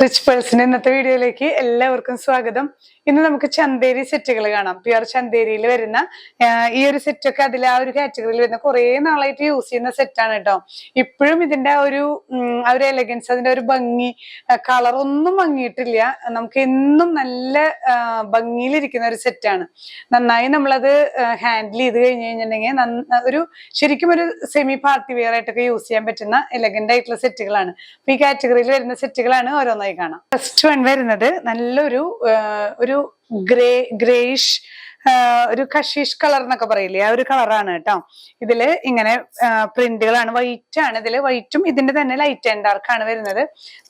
Rich person ഇന്നത്തെ വീഡിയോയിലേക്ക് എല്ലാവർക്കും സ്വാഗതം. ഇന്ന് നമുക്ക് ചന്തേരി സെറ്റുകൾ കാണാം. പ്യുർ ചന്തേരിയിൽ വരുന്ന ഈ ഒരു സെറ്റൊക്കെ അതിൽ ആ ഒരു കാറ്റഗറിയിൽ വരുന്ന കുറെ നാളായിട്ട് യൂസ് ചെയ്യുന്ന സെറ്റാണ് കേട്ടോ. ഇപ്പോഴും ഇതിന്റെ ആ ഒരു എലഗൻസ്, അതിന്റെ ഒരു ഭംഗി, കളർ ഒന്നും ഭംഗിയിട്ടില്ല. നമുക്ക് എന്നും നല്ല ഭംഗിയിലിരിക്കുന്ന ഒരു സെറ്റാണ്. നന്നായി നമ്മളത് ഹാൻഡിൽ ചെയ്ത് കഴിഞ്ഞ് കഴിഞ്ഞിട്ടുണ്ടെങ്കിൽ ഒരു ശരിക്കും ഒരു സെമി പാർട്ടി വെയർ ആയിട്ടൊക്കെ യൂസ് ചെയ്യാൻ പറ്റുന്ന എലഗന്റ് ആയിട്ടുള്ള സെറ്റുകളാണ്. അപ്പൊ ഈ കാറ്റഗറിയിൽ വരുന്ന സെറ്റുകളാണ് ഓരോന്നായി കാണാം. ഫസ്റ്റ് വൺ വരുന്നത് നല്ലൊരു ഗ്രേയിഷ് ഒരു കഷീഷ് കളർ എന്നൊക്കെ പറയില്ലേ, ആ ഒരു കളറാണ് കേട്ടോ. ഇതില് ഇങ്ങനെ പ്രിന്റുകളാണ്, വൈറ്റ് ആണ്. ഇതില് വൈറ്റും ഇതിന്റെ തന്നെ ലൈറ്റ് ആൻഡ് ഡാർക്ക് ആണ് വരുന്നത്.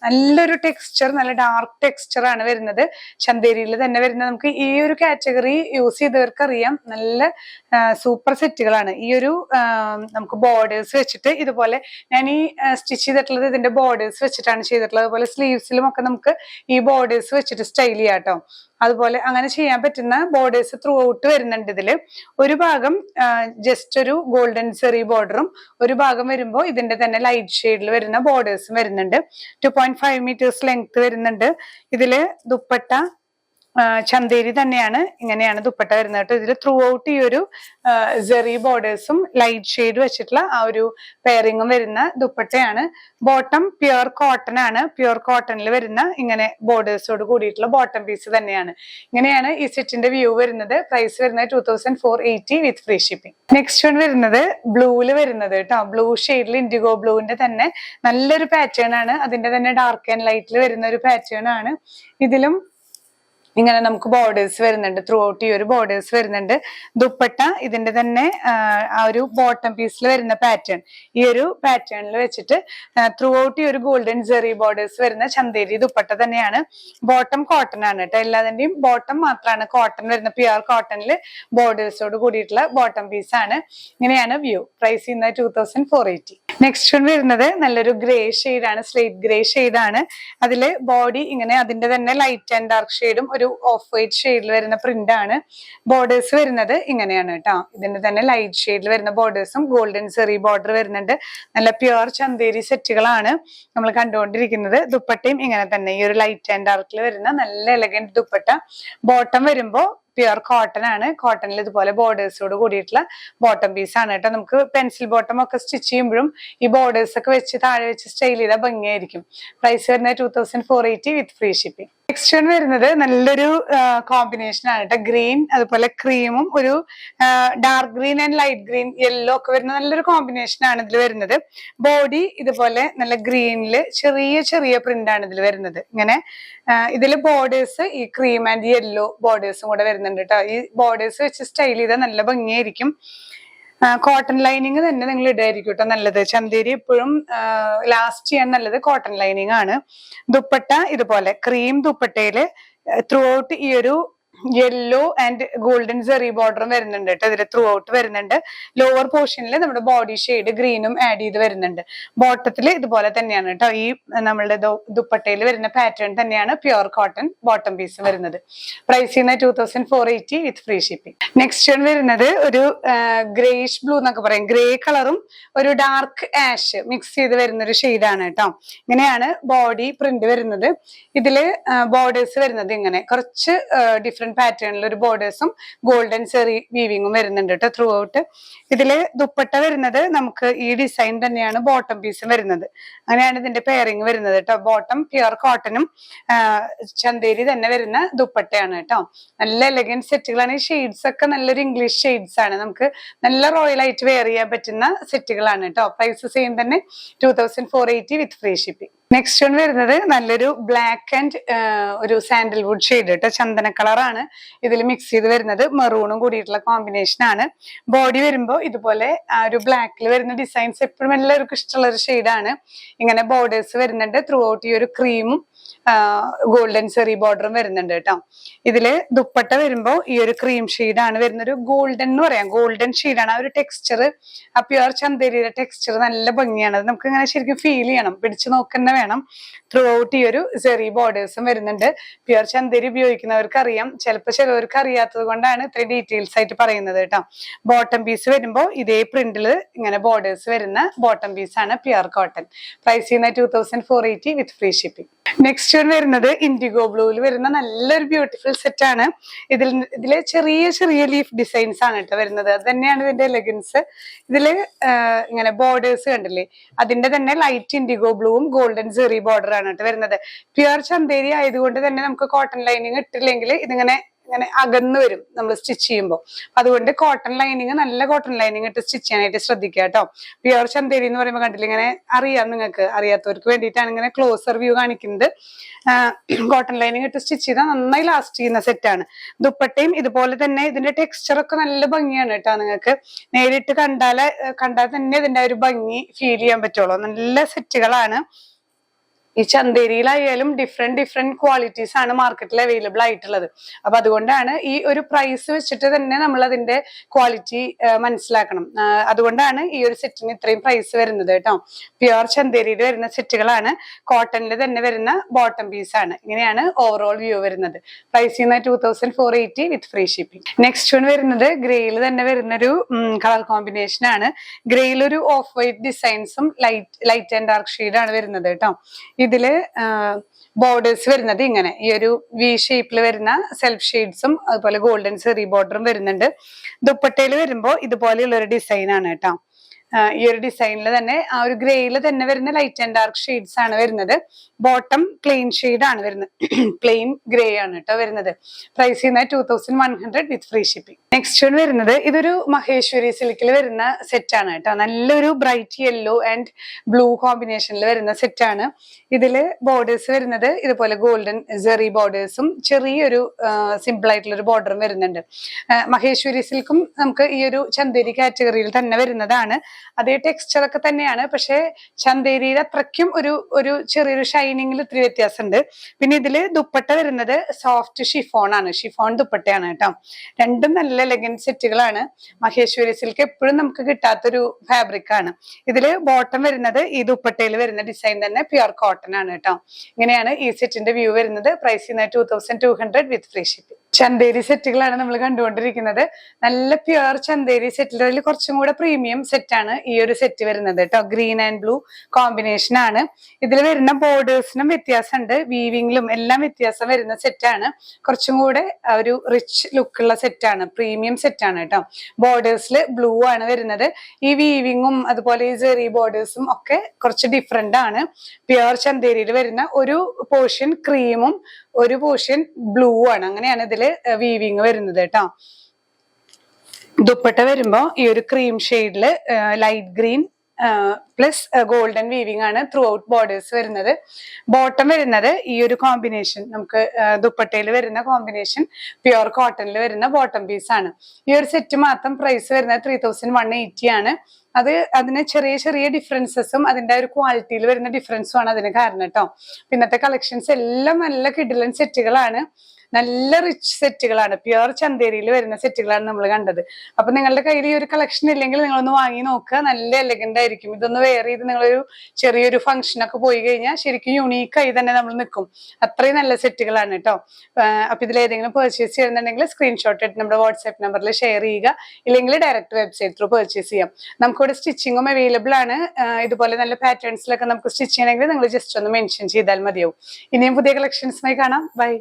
നല്ലൊരു ടെക്സ്ചർ, നല്ല ഡാർക്ക് ടെക്സ്ചർ ആണ് വരുന്നത്. ചന്തേരിയിൽ തന്നെ വരുന്ന നമുക്ക് ഈ ഒരു കാറ്റഗറി യൂസ് ചെയ്തവർക്ക് അറിയാം, നല്ല സൂപ്പർ സെറ്റുകളാണ്. ഈ ഒരു നമുക്ക് ബോർഡേഴ്സ് വെച്ചിട്ട് ഇതുപോലെ ഞാൻ ഈ സ്റ്റിച്ച് ചെയ്തിട്ടുള്ളത് ഇതിന്റെ ബോർഡേഴ്സ് വെച്ചിട്ടാണ് ചെയ്തിട്ടുള്ളത്. അതുപോലെ സ്ലീവ്സിലും ഒക്കെ നമുക്ക് ഈ ബോർഡേഴ്സ് വെച്ചിട്ട് സ്റ്റൈൽ ചെയ്യാം കേട്ടോ. അതുപോലെ അങ്ങനെ ചെയ്യാൻ പറ്റുന്ന ബോർഡേഴ്സ് ത്രൂ ഔട്ട് വരുന്നുണ്ട്. ഇതില് ഒരു ഭാഗം ജസ്റ്റ് ഒരു ഗോൾഡൻ സെറി ബോർഡറും ഒരു ഭാഗം വരുമ്പോൾ ഇതിന്റെ തന്നെ ലൈറ്റ് ഷെയ്ഡിൽ വരുന്ന ബോർഡേഴ്സും വരുന്നുണ്ട്. 2.5 മീറ്റേഴ്സ് ലെങ്ത് വരുന്നുണ്ട്. ഇതില് ദുപ്പട്ട ചന്തേരി തന്നെയാണ്, ഇങ്ങനെയാണ് ദുപ്പട്ട വരുന്നത് കേട്ടോ. ഇതിൽ ത്രൂ ഔട്ട് ഈ ഒരു സെറി ബോർഡേഴ്സും ലൈറ്റ് ഷെയ്ഡ് വെച്ചിട്ടുള്ള ആ ഒരു പെയറിങ്ങും വരുന്ന ദുപ്പട്ടയാണ്. ബോട്ടം പ്യുർ കോട്ടൺ ആണ്. പ്യുർ കോട്ടണിൽ വരുന്ന ഇങ്ങനെ ബോർഡേഴ്സോട് കൂടിയിട്ടുള്ള ബോട്ടം പീസ് തന്നെയാണ്. ഇങ്ങനെയാണ് ഈ സെറ്റിന്റെ വ്യൂ വരുന്നത്. പ്രൈസ് വരുന്നത് 2480 with free shipping. Next one വരുന്നത് ബ്ലൂവില് വരുന്നത് കേട്ടോ. ബ്ലൂ ഷെയ്ഡിൽ ഇൻഡിഗോ ബ്ലൂവിന്റെ തന്നെ നല്ലൊരു പാറ്റേൺ ആണ്. അതിന്റെ തന്നെ ഡാർക്ക് ആൻഡ് ലൈറ്റിൽ വരുന്ന ഒരു പാറ്റേൺ ആണ്. ഇതിലും ഇങ്ങനെ നമുക്ക് ബോർഡേഴ്സ് വരുന്നുണ്ട്. ത്രൂ ഔട്ട് ഈ ഒരു ബോർഡേഴ്സ് വരുന്നുണ്ട്. ദുപ്പട്ട ഇതിന്റെ തന്നെ ആ ഒരു ബോട്ടം പീസിൽ വരുന്ന പാറ്റേൺ, ഈ ഒരു പാറ്റേണിൽ വെച്ചിട്ട് ത്രൂ ഔട്ട് ഈ ഒരു ഗോൾഡൻ ജെറി ബോർഡേഴ്സ് വരുന്ന ചന്തേരി ദുപ്പട്ട തന്നെയാണ്. ബോട്ടം കോട്ടൺ ആണ് കേട്ടോ. എല്ലാതിന്റെയും ബോട്ടം മാത്രമാണ് കോട്ടൺ വരുന്ന. പ്യുർ കോട്ടണിൽ ബോർഡേഴ്സോട് കൂടിയിട്ടുള്ള ബോട്ടം പീസ് ആണ്. ഇങ്ങനെയാണ് വ്യൂ. പ്രൈസ് ചെയ്യുന്നത് 2480. നെക്സ്റ്റ് വൺ വരുന്നത് നല്ലൊരു ഗ്രേ ഷെയ്ഡാണ്, സ്ലേറ്റ് ഗ്രേ ഷെയ്ഡാണ്. അതില് ബോഡി ഇങ്ങനെ അതിന്റെ തന്നെ ലൈറ്റ് ആൻഡ് ഡാർക്ക് ഷെയ്ഡും ഒരു ഓഫ് വൈറ്റ് ഷെയ്ഡിൽ വരുന്ന പ്രിന്റ് ആണ്. ബോർഡേഴ്സ് വരുന്നത് ഇങ്ങനെയാണ് കേട്ടോ. ഇതിന്റെ തന്നെ ലൈറ്റ് ഷെയ്ഡിൽ വരുന്ന ബോർഡേഴ്സും ഗോൾഡൻ സെറി ബോർഡർ വരുന്നുണ്ട്. നല്ല പ്യുർ ചന്തേരി സെറ്റുകളാണ് നമ്മൾ കണ്ടുകൊണ്ടിരിക്കുന്നത്. ദുപ്പട്ടയും ഇങ്ങനെ തന്നെ ഈ ഒരു ലൈറ്റ് ആൻഡ് ഡാർക്കിൽ വരുന്ന നല്ല എലഗന്റ് ദുപ്പട്ട. ബോട്ടം വരുമ്പോ പ്യുർ കോട്ടൺ ആണ്. കോട്ടണിൽ ഇതുപോലെ ബോർഡേഴ്സോട് കൂടിയിട്ടുള്ള ബോട്ടം പീസ് ആണ് കേട്ടോ. നമുക്ക് പെൻസിൽ ബോട്ടം ഒക്കെ സ്റ്റിച്ച് ചെയ്യുമ്പോഴും ഈ ബോർഡേഴ്സ് ഒക്കെ വെച്ച് താഴെ വെച്ച് സ്റ്റൈൽ ചെയ്താൽ ഭംഗിയായിരിക്കും. പ്രൈസ് വരുന്നത് 2480 with free shipping. Next one വരുന്നത് നല്ലൊരു കോമ്പിനേഷൻ ആണ് കേട്ടോ. ഗ്രീൻ അതുപോലെ ക്രീമും ഒരു dark green and light green yellow ഒക്കെ വരുന്ന നല്ലൊരു കോമ്പിനേഷൻ ആണ് ഇതിൽ വരുന്നത്. ബോഡി ഇതുപോലെ നല്ല ഗ്രീനില് ചെറിയ ചെറിയ പ്രിന്റ് ആണ് ഇതിൽ വരുന്നത്. ഇങ്ങനെ ഇതില് ബോർഡേഴ്സ് ഈ ക്രീം ആൻഡ് യെല്ലോ ബോർഡേഴ്സും കൂടെ വരുന്നുണ്ട് കേട്ടോ. ഈ ബോർഡേഴ്സ് വെച്ച് സ്റ്റൈൽ ചെയ്താൽ നല്ല ഭംഗിയായിരിക്കും. കോട്ടൺ ലൈനിങ് തന്നെ നിങ്ങൾ ഇടായിരിക്കും കേട്ടോ നല്ലത്. ചന്തേരി എപ്പോഴും ലാസ്റ്റ് ചെയ്യാൻ നല്ലത് കോട്ടൺ ലൈനിങ് ആണ്. ദുപ്പട്ട ഇതുപോലെ ക്രീം ദുപ്പട്ടയില് ത്രൂ ഔട്ട് ഈ ഒരു യെല്ലോ ആൻഡ് ഗോൾഡൻ സെറി ബോർഡറും വരുന്നുണ്ട് കേട്ടോ. ഇതിൽ ത്രൂ ഔട്ട് വരുന്നുണ്ട്. ലോവർ പോർഷനിൽ നമ്മുടെ ബോഡി ഷെയ്ഡ് ഗ്രീനും ആഡ് ചെയ്ത് വരുന്നുണ്ട്. ബോട്ടത്തിൽ ഇതുപോലെ തന്നെയാണ് കേട്ടോ. ഈ നമ്മളുടെ ദുപ്പട്ടയിൽ വരുന്ന പാറ്റേൺ തന്നെയാണ് പ്യുർ കോട്ടൺ ബോട്ടം പീസ് വരുന്നത്. പ്രൈസ് ചെയ്യുന്നത് 2480 with free shipping. Next one വരുന്നത് ഒരു ഗ്രേയിഷ് ബ്ലൂ എന്നൊക്കെ പറയും. ഗ്രേ കളറും ഒരു ഡാർക്ക് ആഷ് മിക്സ് ചെയ്ത് വരുന്ന ഒരു ഷെയ്ഡാണ് കേട്ടോ. ഇങ്ങനെയാണ് ബോഡി പ്രിന്റ് വരുന്നത്. ഇതില് ബോർഡേഴ്സ് വരുന്നത് ഇങ്ങനെ കുറച്ച് ഡിഫറെന്റ് പാറ്റേണിൽ ഒരു ബോർഡേഴ്സും ഗോൾഡൻ സെറി വീവിങ്ങും വരുന്നുണ്ട് കേട്ടോ ത്രൂ ഔട്ട്. ഇതില് ദുപ്പട്ട വരുന്നത് നമുക്ക് ഈ ഡിസൈൻ തന്നെയാണ് ബോട്ടം പീസും വരുന്നത്. അങ്ങനെയാണ് ഇതിന്റെ പെയറിങ് വരുന്നത് കേട്ടോ. ബോട്ടം പ്യുർ കോട്ടണും ചന്തേരി തന്നെ വരുന്ന ദുപ്പട്ടയാണ് കേട്ടോ. നല്ല എലഗന്റ് സെറ്റുകളാണ്. ഈ ഷെയ്ഡ്സ് ഒക്കെ നല്ലൊരു ഇംഗ്ലീഷ് ഷെയ്ഡ്സ് ആണ്. നമുക്ക് നല്ല റോയൽ ആയിട്ട് വെയർ ചെയ്യാൻ പറ്റുന്ന സെറ്റുകളാണ് കേട്ടോ. പ്രൈസ് സെയിം തന്നെ 2480 with free shipping. Next one വരുന്നത് നല്ലൊരു ബ്ലാക്ക് ആൻഡ് ഒരു സാൻഡൽവുഡ് ഷെയ്ഡ് കേട്ടോ. ചന്ദന കളറാണ് ഇതിൽ മിക്സ് ചെയ്ത് വരുന്നത്. മെറൂണും കൂടിയിട്ടുള്ള കോമ്പിനേഷൻ ആണ്. ബോഡി വരുമ്പോൾ ഇതുപോലെ ഒരു ബ്ലാക്കിൽ വരുന്ന ഡിസൈൻസ് എപ്പോഴും എല്ലാവർക്കും ഇഷ്ടമുള്ള ഒരു ഷെയ്ഡാണ്. ഇങ്ങനെ ബോർഡേഴ്സ് വരുന്നുണ്ട്. ത്രൂ ഔട്ട് ഈ ഒരു ക്രീമും ഗോൾഡൻ സെറി ബോർഡറും വരുന്നുണ്ട് കേട്ടോ. ഇതില് ദുപ്പട്ട വരുമ്പോ ഈ ഒരു ക്രീം ഷെയ്ഡാണ് വരുന്ന. ഒരു ഗോൾഡൻ എന്ന് പറയാം, ഗോൾഡൻ ഷെയ്ഡാണ്. ആ ഒരു ടെക്സ്ചർ, ആ പ്യുർ ചന്തേരിയുടെ ടെക്സ്ചർ നല്ല ഭംഗിയാണ്. അത് നമുക്ക് ഇങ്ങനെ ശരിക്കും ഫീൽ ചെയ്യണം, പിടിച്ചു നോക്കുന്ന വേണം. ത്രൂ ഔട്ട് ഈ ഒരു സെറി ബോർഡേഴ്സും വരുന്നുണ്ട്. പ്യുർ ചന്തേരി ഉപയോഗിക്കുന്നവർക്ക് അറിയാം, ചിലപ്പോൾ ചിലവർക്ക് അറിയാത്തത് കൊണ്ടാണ് ഇത്രയും ഡീറ്റെയിൽസ് ആയിട്ട് പറയുന്നത് കേട്ടോ. ബോട്ടം പീസ് വരുമ്പോൾ ഇതേ പ്രിന്റിൽ ഇങ്ങനെ ബോർഡേഴ്സ് വരുന്ന ബോട്ടം പീസ് ആണ് പ്യുർ കോട്ടൺ. പ്രൈസ് ചെയ്യുന്നത് 2480 വിത്ത് ഫ്രീ ഷിപ്പിംഗ്. നെക്സ്റ്റ് വരുന്നത് ഇൻഡിഗോ ബ്ലൂവിൽ വരുന്ന നല്ലൊരു ബ്യൂട്ടിഫുൾ സെറ്റ് ആണ്. ഇതിലെ ചെറിയ ചെറിയ ലീഫ് ഡിസൈൻസ് ആണ് കേട്ടോ വരുന്നത്. അത് തന്നെയാണ് ഇതിന്റെ എലഗൻസ്. ഇതില് ഇങ്ങനെ ബോർഡേഴ്സ് കണ്ടില്ലേ, അതിന്റെ തന്നെ ലൈറ്റ് ഇൻഡിഗോ ബ്ലൂവും ഗോൾഡൻ സെറി ബോർഡർ ആണ് കേട്ടോ വരുന്നത്. പ്യുർ ചന്തേരി ആയതുകൊണ്ട് തന്നെ നമുക്ക് കോട്ടൺ ലൈനിങ് ഇട്ടില്ലെങ്കിൽ ഇതിങ്ങനെ ഇങ്ങനെ അകന്നു വരും നമ്മൾ സ്റ്റിച്ച് ചെയ്യുമ്പോൾ. അതുകൊണ്ട് കോട്ടൺ ലൈനിങ്, നല്ല കോട്ടൺ ലൈനിങ് ഇട്ട് സ്റ്റിച്ച് ചെയ്യാനായിട്ട് ശ്രദ്ധിക്കുക കേട്ടോ. പ്യുർ ചന്തേരി എന്ന് പറയുമ്പോൾ കണ്ടില്ല, ഇങ്ങനെ അറിയാം, നിങ്ങൾക്ക് അറിയാത്തവർക്ക് വേണ്ടിയിട്ടാണ് ഇങ്ങനെ ക്ലോസർ വ്യൂ കാണിക്കുന്നത്. കോട്ടൺ ലൈനിങ് ഇട്ട് സ്റ്റിച്ച് ചെയ്താൽ നന്നായി ലാസ്റ്റ് ചെയ്യുന്ന സെറ്റാണ്. ദുപ്പട്ടയും ഇതുപോലെ തന്നെ. ഇതിന്റെ ടെക്സ്ചർ ഒക്കെ നല്ല ഭംഗിയാണ് കേട്ടോ. നിങ്ങൾക്ക് നേരിട്ട് കണ്ടാൽ തന്നെ ഇതിന്റെ ഒരു ഭംഗി ഫീൽ ചെയ്യാൻ പറ്റുള്ളൂ. നല്ല സെറ്റുകളാണ്. ഈ ചന്തേരിയിലായാലും ഡിഫറെന്റ് ക്വാളിറ്റീസ് ആണ് മാർക്കറ്റിൽ അവൈലബിൾ ആയിട്ടുള്ളത്. അപ്പൊ അതുകൊണ്ടാണ് ഈ ഒരു പ്രൈസ് വെച്ചിട്ട് തന്നെ നമ്മൾ അതിന്റെ ക്വാളിറ്റി മനസ്സിലാക്കണം. അതുകൊണ്ടാണ് ഈ ഒരു സെറ്റിന് ഇത്രയും പ്രൈസ് വരുന്നത് കേട്ടോ. പ്യുർ ചന്തേരിയിൽ വരുന്ന സെറ്റുകളാണ്. കോട്ടണിൽ തന്നെ വരുന്ന ബോട്ടം പീസ് ആണ്. ഇങ്ങനെയാണ് ഓവറോൾ വ്യൂ വരുന്നത്. Price 2480 with free shipping. Next one വരുന്നത് ഗ്രേയിൽ തന്നെ വരുന്നൊരു കളർ കോമ്പിനേഷൻ ആണ്. ഗ്രേയിൽ ഒരു ഓഫ് വൈറ്റ് ഡിസൈൻസും ലൈറ്റ് ആൻഡ് ഡാർക്ക് ഷെയ്ഡ് ആണ് വരുന്നത് കേട്ടോ. ഇതില് ബോർഡേഴ്സ് വരുന്നത് ഇങ്ങനെ ഈ ഒരു വി ഷേപ്പിൽ വരുന്ന സെൽഫ് ഷെയ്ഡ്സും അതുപോലെ ഗോൾഡൻ സെറി ബോർഡറും വരുന്നുണ്ട്. ദുപ്പട്ടയിൽ വരുമ്പോ ഇതുപോലെയുള്ള ഒരു ഡിസൈൻ ആണ് കേട്ടോ. ഈ ഒരു ഡിസൈനിൽ തന്നെ ആ ഒരു ഗ്രേയിൽ തന്നെ വരുന്ന ലൈറ്റ് ആൻഡ് ഡാർക്ക് ഷെയ്ഡ്സ് ആണ് വരുന്നത്. ബോട്ടം പ്ലെയിൻ ഷെയ്ഡ് ആണ് വരുന്നത്. പ്ലെയിൻ ഗ്രേ ആണ് കേട്ടോ വരുന്നത്. പ്രൈസ് ചെയ്യുന്നത് 2100 വിത്ത് ഫ്രീ ഷിപ്പിംഗ്. നെക്സ്റ്റ് വരുന്നത് ഇതൊരു മഹേശ്വരി സിൽക്കിൽ വരുന്ന സെറ്റ് ആണ് കേട്ടോ. നല്ലൊരു ബ്രൈറ്റ് യെല്ലോ ആൻഡ് ബ്ലൂ കോമ്പിനേഷനിൽ വരുന്ന സെറ്റ് ആണ്. ഇതില് ബോർഡേഴ്സ് വരുന്നത് ഇതുപോലെ ഗോൾഡൻ സെറി ബോർഡേഴ്സും ചെറിയൊരു സിമ്പിൾ ആയിട്ടുള്ള ഒരു ബോർഡറും വരുന്നുണ്ട്. മഹേശ്വരി സിൽക്കും നമുക്ക് ഈ ഒരു ചന്തേരി കാറ്റഗറിയിൽ തന്നെ വരുന്നതാണ്. അതേ ടെക്സ്ചർ ഒക്കെ തന്നെയാണ്. പക്ഷെ ചന്തേരിയുടെ അത്രയ്ക്കും ഒരു ചെറിയൊരു ഷൈനിങ്ങിൽ ഇത്തിരി വ്യത്യാസമുണ്ട്. പിന്നെ ഇതില് ദുപ്പട്ട വരുന്നത് സോഫ്റ്റ് ഷിഫോൺ ആണ്. ഷിഫോൺ ദുപ്പട്ടയാണ് കേട്ടോ. രണ്ടും നല്ല എലഗന്റ് സെറ്റുകളാണ്. മഹേശ്വരി സിൽക്ക് എപ്പോഴും നമുക്ക് കിട്ടാത്തൊരു ഫാബ്രിക് ആണ്. ഇതില് ബോട്ടം വരുന്നത് ഈ ദുപ്പട്ടയിൽ വരുന്ന ഡിസൈൻ തന്നെ പ്യുർ കോട്ടൺ ആണ് കേട്ടോ. ഇങ്ങനെയാണ് ഈ സെറ്റിന്റെ വ്യൂ വരുന്നത്. Price 2200 with free shipping. Chanderi സെറ്റുകളാണ് നമ്മൾ കണ്ടുകൊണ്ടിരിക്കുന്നത്. നല്ല പ്യുർ ചന്തേരി സെറ്റിൽ അതിൽ കുറച്ചും കൂടെ പ്രീമിയം സെറ്റാണ് ഈ ഒരു സെറ്റ് വരുന്നത് കേട്ടോ. ഗ്രീൻ ആൻഡ് ബ്ലൂ കോമ്പിനേഷൻ ആണ്. ഇതിൽ വരുന്ന ബോർഡേഴ്സിനും വ്യത്യാസമുണ്ട്, വീവിങ്ങിലും എല്ലാം വ്യത്യാസം വരുന്ന സെറ്റാണ്. കുറച്ചും കൂടെ ഒരു റിച്ച് ലുക്കുള്ള സെറ്റാണ്, പ്രീമിയം സെറ്റാണ് കേട്ടോ. ബോർഡേഴ്സിൽ ബ്ലൂ ആണ് വരുന്നത്. ഈ വീവിങ്ങും അതുപോലെ ഈ സെറി ബോർഡേഴ്സും ഒക്കെ കുറച്ച് ഡിഫറെന്റ് ആണ്. പ്യുർ ചന്തേരിയിൽ വരുന്ന ഒരു പോർഷൻ ക്രീമും ഒരു പോർഷൻ ബ്ലൂ ആണ്. അങ്ങനെയാണ് ഇതില് വീവിങ് വരുന്നത് കേട്ടോ. ദുപ്പട്ട വരുമ്പോ ഈ ഒരു ക്രീം ഷെയ്ഡില് light green plus golden weaving ആണ് ത്രൂ ഔട്ട് ബോർഡേഴ്സ് വരുന്നത്. ബോട്ടം വരുന്നത് ഈ ഒരു കോമ്പിനേഷൻ, നമുക്ക് ദുപ്പട്ടയിൽ വരുന്ന കോമ്പിനേഷൻ പ്യുർ കോട്ടണിൽ വരുന്ന ബോട്ടം പീസ് ആണ്. ഈ ഒരു സെറ്റ് മാത്രം പ്രൈസ് വരുന്നത് 3180 ആണ്. അതിന് ചെറിയ ചെറിയ ഡിഫറൻസസും അതിന്റെ ഒരു ക്വാളിറ്റിയിൽ വരുന്ന ഡിഫറൻസും ആണ് അതിന് കാരണം കേട്ടോ. പിന്നത്തെ കളക്ഷൻസ് എല്ലാം നല്ല കിഡിലൻ സെറ്റുകളാണ്, നല്ല റിച്ച് സെറ്റുകളാണ്. പ്യുർ ചന്തേരിയിൽ വരുന്ന സെറ്റുകളാണ് നമ്മൾ കണ്ടത്. അപ്പൊ നിങ്ങളുടെ കയ്യിൽ ഈ ഒരു കളക്ഷൻ ഇല്ലെങ്കിൽ നിങ്ങളൊന്ന് വാങ്ങി നോക്കുക. നല്ല എലഗന്റ് ആയിരിക്കും. ഇതൊന്ന് വെയർ ചെയ്ത് നിങ്ങളൊരു ചെറിയൊരു ഫംഗ്ഷനൊക്കെ പോയി കഴിഞ്ഞാൽ ശരിക്കും യൂണീക്കായി തന്നെ നമ്മൾ നിൽക്കും. അത്രയും നല്ല സെറ്റുകളാണ് കേട്ടോ. അപ്പൊ ഇതിൽ ഏതെങ്കിലും പർച്ചേസ് ചെയ്യുന്നുണ്ടെങ്കിൽ സ്ക്രീൻഷോട്ട് എടുത്ത് നമ്മുടെ വാട്സ്ആപ്പ് നമ്പറിൽ ഷെയർ ചെയ്യുക. ഇല്ലെങ്കിൽ ഡയറക്റ്റ് വെബ്സൈറ്റ് ത്രൂ പർച്ചേസ് ചെയ്യാം. നമുക്കിവിടെ സ്റ്റിച്ചിങ്ങും അവൈലബിൾ ആണ്. ഇതുപോലെ നല്ല പാറ്റേൺസിലൊക്കെ നമുക്ക് സ്റ്റിച്ച് ചെയ്യണമെങ്കിൽ നിങ്ങൾ ജസ്റ്റ് ഒന്ന് മെൻഷൻ ചെയ്താൽ മതിയാവും. ഇനിയും പുതിയ കളക്ഷൻസുമായി കാണാം. ബൈ.